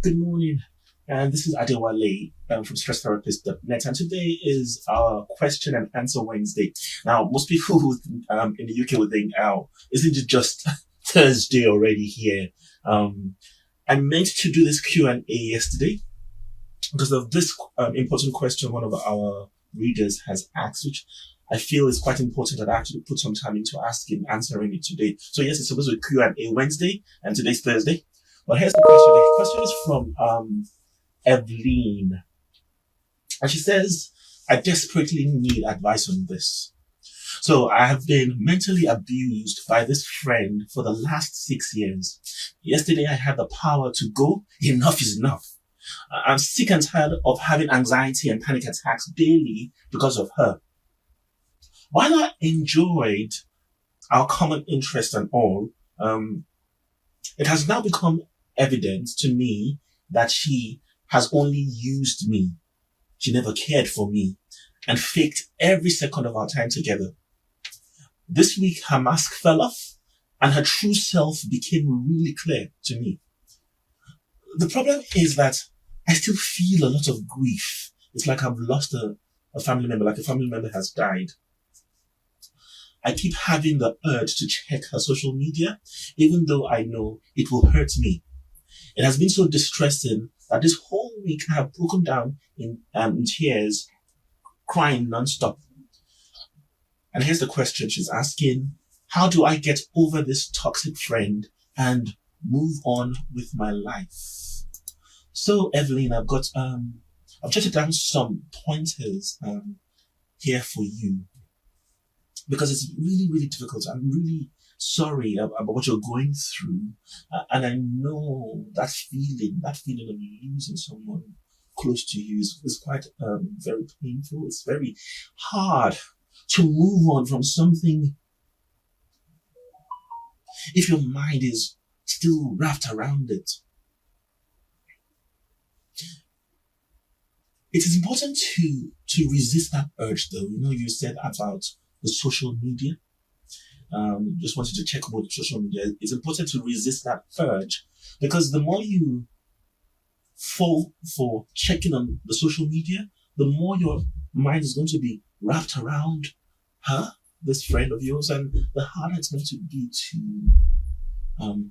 Good morning, and this is Adewale from StressTherapist.net, and today is our question and answer Wednesday. Now, most people in the UK would think, "Oh, isn't it just Thursday already here?" I meant to do this Q&A yesterday because of this important question one of our readers has asked, which I feel is quite important that I actually put some time into answering it today. So yes, it's supposed to be Q&A Wednesday, and today's Thursday. But here's the question. The question is from Evelyn. And she says, I desperately need advice on this. So I have been mentally abused by this friend for the last 6 years. Yesterday I had the power to go, enough is enough. I'm sick and tired of having anxiety and panic attacks daily because of her. While I enjoyed our common interest and all, it has now become evident to me that she has only used me. She never cared for me and faked every second of our time together. This week, her mask fell off and her true self became really clear to me. The problem is that I still feel a lot of grief. It's like I've lost a family member, like a family member has died. I keep having the urge to check her social media, even though I know it will hurt me. It has been so distressing that this whole week I have broken down in tears, crying nonstop. And here's the question she's asking: how do I get over this toxic friend and move on with my life? So Evelyn, I've jotted down some pointers here for you, because it's really, really difficult. I'm really sorry about what you're going through. And I know that feeling of losing someone close to you is quite very painful. It's very hard to move on from something if your mind is still wrapped around it. It is important to resist that urge, though. You said about the social media. Just wanted to check about social media. It's important to resist that urge, because the more you fall for checking on the social media, the more your mind is going to be wrapped around her, this friend of yours, and the harder it's going to be to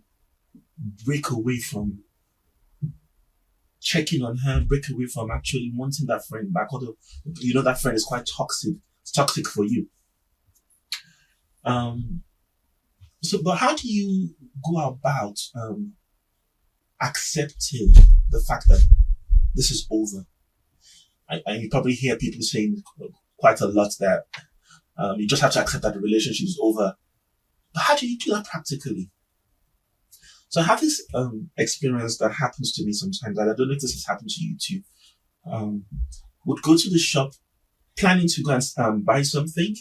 break away from checking on her, break away from actually wanting that friend back, although that friend is quite toxic. It's toxic for you. But how do you go about accepting the fact that this is over? You probably hear people saying quite a lot that you just have to accept that the relationship is over. But how do you do that practically? So I have this experience that happens to me sometimes, and I don't know if this has happened to you too. Would go to the shop planning to go and buy something.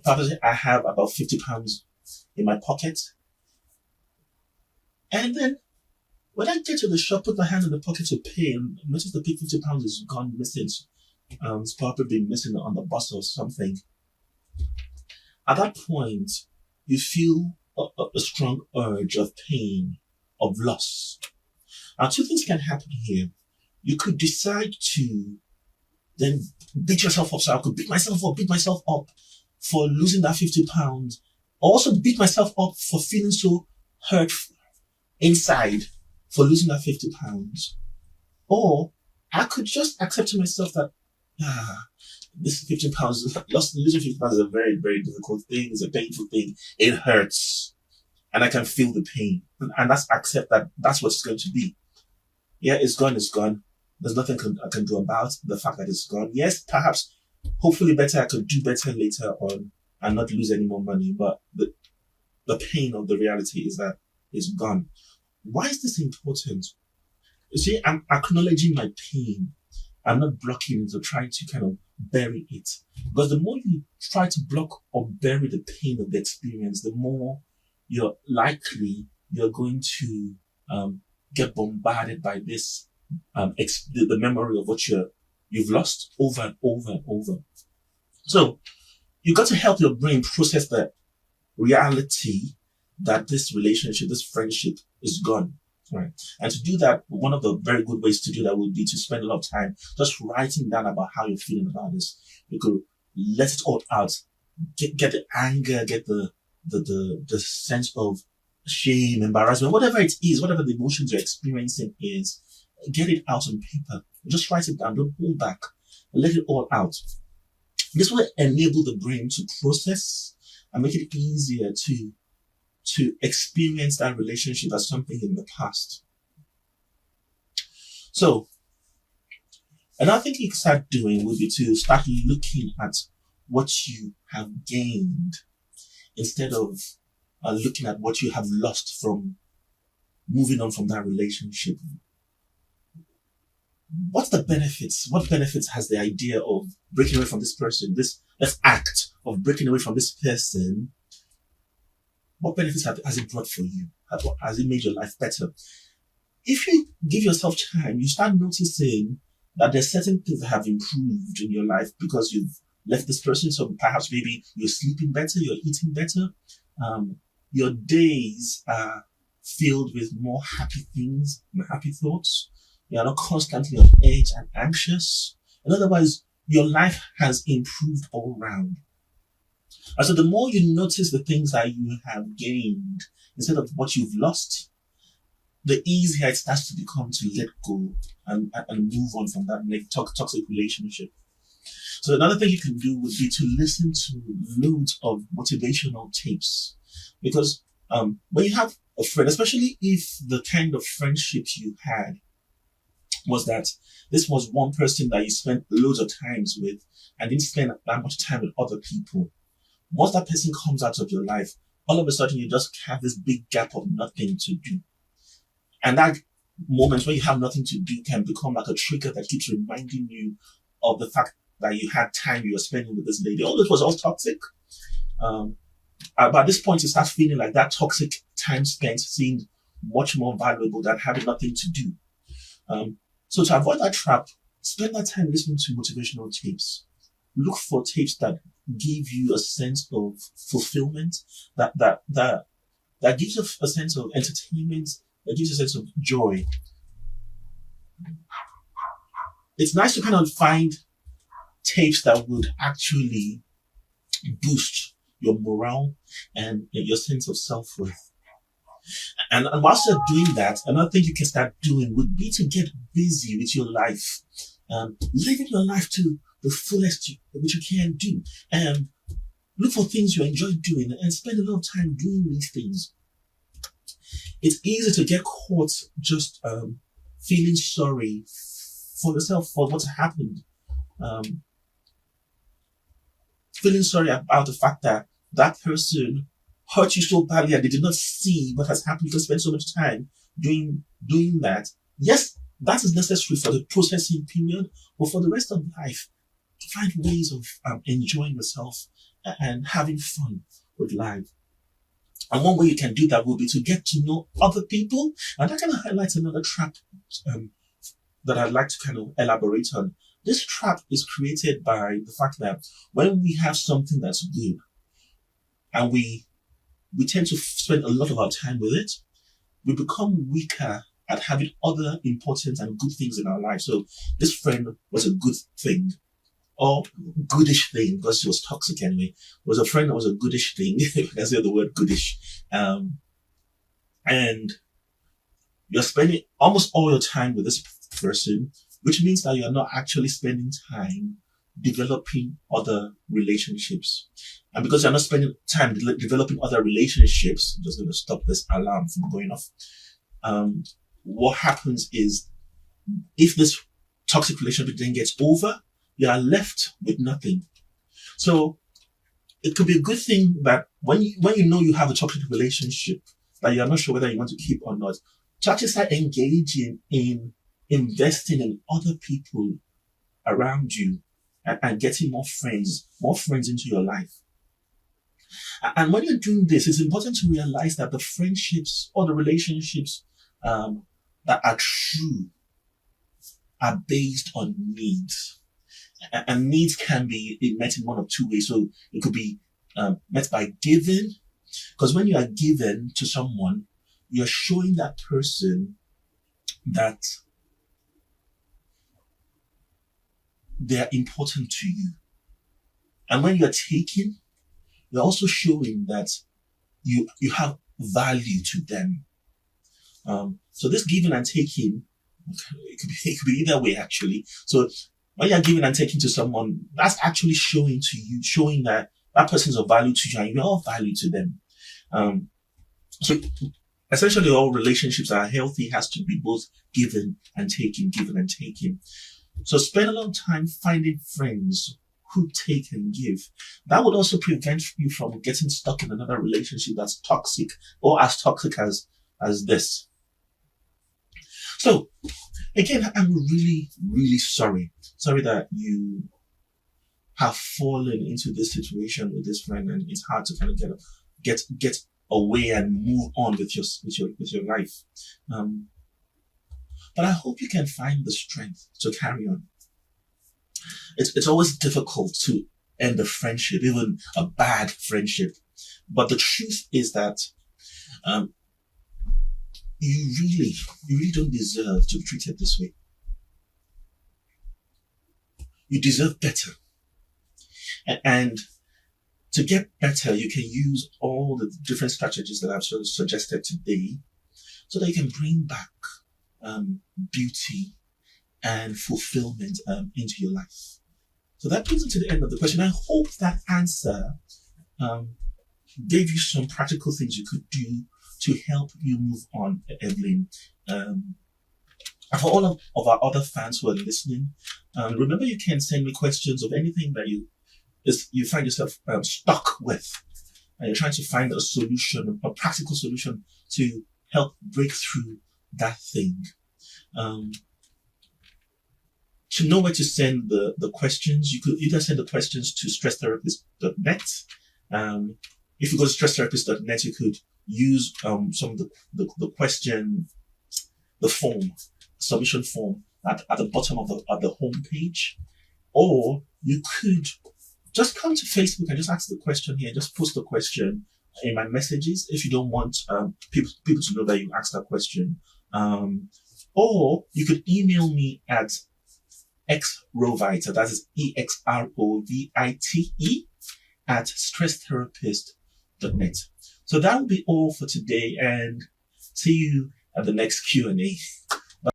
Probably I have about £50 in my pocket. And then when I get to the shop, put my hand in the pocket to pay, and notice the £50 is gone missing. It's probably missing on the bus or something. At that point, you feel a strong urge of pain, of loss. Now, two things can happen here. You could decide to then beat yourself up. So I could beat myself up for losing that £50. Also beat myself up for feeling so hurt inside for losing that £50. Or I could just accept to myself that this £15, losing £50 is a very, very difficult thing. It's a painful thing. It hurts. And I can feel the pain. And that's accept that that's what it's going to be. Yeah, it's gone. There's nothing I can do about the fact that it's gone. Yes, perhaps, hopefully better, I could do better later on and not lose any more money. But the pain of the reality is that it's gone. Why is this important? You see, I'm acknowledging my pain. I'm not blocking it or trying to kind of bury it. Because the more you try to block or bury the pain of the experience, the more you're going to get bombarded by this the memory of what you've lost over and over and over. So you got to help your brain process the reality that this relationship, this friendship is gone. Right. And to do that, one of the very good ways to do that would be to spend a lot of time just writing down about how you're feeling about this. You could let it all out. Get the anger, get the sense of shame, embarrassment, whatever it is, whatever the emotions you're experiencing is, get it out on paper. Just write it down. Don't hold back. Let it all out. This will enable the brain to process and make it easier to experience that relationship as something in the past. So, another thing you can start doing would be to start looking at what you have gained instead of looking at what you have lost from moving on from that relationship. What's the benefits? What benefits has the idea of breaking away from this person, this act of breaking away from this person? What benefits has it brought for you? Has it made your life better? If you give yourself time, you start noticing that there's certain things that have improved in your life because you've left this person. So perhaps maybe you're sleeping better, you're eating better. Your days are filled with more happy things and happy thoughts. You are not constantly on edge and anxious. In other words, your life has improved all around. And so the more you notice the things that you have gained instead of what you've lost, the easier it starts to become to let go and move on from that toxic relationship. So another thing you can do would be to listen to loads of motivational tapes. Because when you have a friend, especially if the kind of friendship you had was that this was one person that you spent loads of times with and didn't spend that much time with other people, once that person comes out of your life, all of a sudden you just have this big gap of nothing to do. And that moment when you have nothing to do can become like a trigger that keeps reminding you of the fact that you had time you were spending with this lady. All this was all toxic. But at this point, you start feeling like that toxic time spent seemed much more valuable than having nothing to do. So to avoid that trap, spend that time listening to motivational tapes. Look for tapes that give you a sense of fulfillment, that gives you a sense of entertainment, that gives you a sense of joy. It's nice to kind of find tapes that would actually boost your morale and your sense of self-worth. And whilst you're doing that, another thing you can start doing would be to get busy with your life, living your life to the fullest which you can do, and look for things you enjoy doing and spend a lot of time doing these things. It's easy to get caught just feeling sorry for yourself for what's happened, feeling sorry about the fact that that person hurt you so badly and they did not see what has happened because spend so much time doing that. Yes, that is necessary for the processing period, but for the rest of life, find ways of enjoying yourself and having fun with life. And one way you can do that will be to get to know other people. And that kind of highlights another trap that I'd like to kind of elaborate on. This trap is created by the fact that when we have something that's good and we tend to spend a lot of our time with it, we become weaker at having other important and good things in our life. So this friend was a good thing, or goodish thing, because she was toxic anyway. Was a friend that was a goodish thing. You can say the word goodish. And you're spending almost all your time with this person, which means that you're not actually spending time developing other relationships. And because you're not spending time developing other relationships, I'm just going to stop this alarm from going off. What happens is, if this toxic relationship then gets over, you are left with nothing. So it could be a good thing that when you know you have a toxic relationship that you're not sure whether you want to keep or not, to actually start engaging in investing in other people around you and getting more friends into your life. And when you're doing this, it's important to realize that the friendships or the relationships that are true are based on needs. And needs can be met in one of two ways. So it could be met by giving, because when you are given to someone, you're showing that person that they're important to you. And when you're taking, you're also showing that you have value to them. So this giving and taking, it could be either way actually. So when you're giving and taking to someone, that's actually showing to you, showing that that person is of value to you and you're of value to them. So essentially all relationships that are healthy has to be both given and taken, given and taken. So spend a long time finding friends who take and give. That would also prevent you from getting stuck in another relationship that's toxic or as toxic as this. So again, I'm really, really sorry. Sorry that you have fallen into this situation with this friend and it's hard to kind of get away and move on with your life. But I hope you can find the strength to carry on. It's always difficult to end a friendship, even a bad friendship. But the truth is that you really don't deserve to be treated this way. You deserve better. And to get better, you can use all the different strategies that I've sort of suggested today so that you can bring back beauty and fulfillment into your life. So that brings us to the end of the question. I hope that answer gave you some practical things you could do to help you move on, Evelyn. And for all of our other fans who are listening, remember you can send me questions of anything that you find yourself stuck with, and you're trying to find a solution, a practical solution to help break through that thing. To know where to send the questions, you could either send the questions to stresstherapist.net. If you go to stresstherapist.net, you could use some of the question, the form, submission form at the bottom of the home page, or you could just come to Facebook and just ask the question here. Just post the question in my messages if you don't want people to know that you asked that question. Or you could email me at xrovite, that is EXROVITE at stresstherapist.net. So that will be all for today, and see you at the next Q&A.